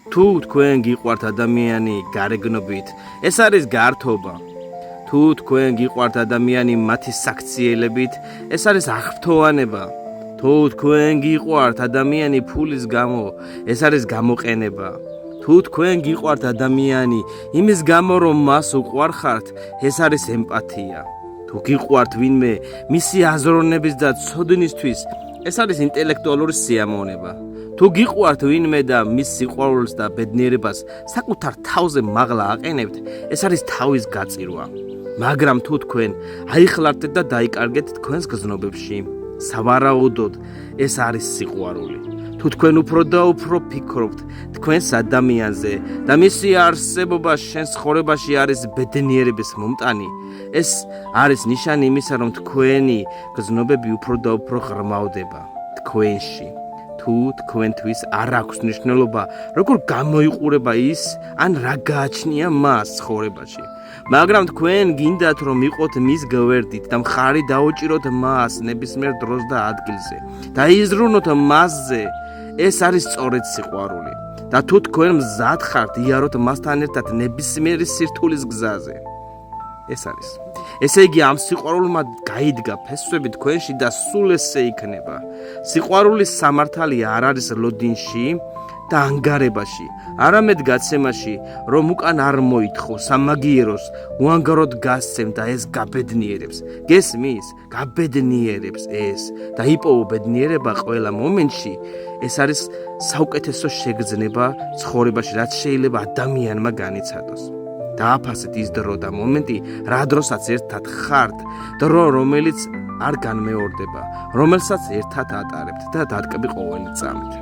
თუ თქვენ გიყვართ ადამიანი გარეგნობით, ეს არის გართობა. თუ თქვენ გიყვართ ადამიანი მათი საქციელებით, ეს არის აღფრთოვანება. თუ თქვენ გიყვართ ადამიანი ფულის გამო, ეს არის გამოყენება. თუ თქვენ გიყვართ ადამიანი იმის გამო, რომ მას უყვარხართ, ეს არის ემპათია. თუ გიყვართ ვინმე მისი აზროვნების და ცოდნისთვის, ეს არის ინტელექტუალური სიამოვნება. თუ გიყვართ ვინმე და მის სიყვარულს და ბედნიერებას საკუთარ თავზე მაღლა აყენებთ, ეს არის თავის გაწირვა. მაგრამ თუ თქვენ აიხლართეთ და დაიკარგეთ თქვენს გზნობებში, სავარაუდოდ ეს არის სიყვარული. თუ თქვენ უფრო და უფრო ფიქრობთ თქვენს ადამიანზე და მისი არსებობა შენს ცხოვრებაში არის ბედნიერების მომტანი, ეს არის ნიშანი იმისა, რომ თქვენი გზნობები უფრო და უფრო ღრმავდება თქვენში. თუ თქვენთვის არ აქვს მნიშვნელობა, როგორ გამოიყურება ის, ან რა გააჩნია მას ცხოვრებაში. მაგრამ თქვენ გინდათ, რომ იყოთ მის გვერდით და მხარი დაუჭიროთ მას ნებისმიერ დროს და ადგილზე და იზრუნოთ მასზე, ეს არის სწორედ სიყვარული. და თუ თქვენ მზად ხართ იაროთ მასთან ერთად ნებისმიერი სირთულის გზაზე, ეს არის. ესე იგი ამ სიყვარულმა გაიდგა ფესვები თქვენში და სულ ესე იქნება. სიყვარულის სამართალი არ არის ლოდინში და ანგარებაში, არამედ გაცემაში, რომ უკან არ მოითხო სამაგიეროს უანგაროდ გასცემ და ეს გაბედნიერებს. გესმის? გაბედნიერებს ეს და იპოვო ბედნიერება ყველა მომენტში. ეს არის საუკეთესო შეგრძნება ცხოვრებაში, რაც შეიძლება ადამიანმა განიცადოს. დააფასეთ ის დრო და მომენტი, რა დროსაც ერთად ხართ, დრო რომელიც არ განმეორდება, რომელსაც ერთად ატარებთ და დატკბი ყოველი წამით.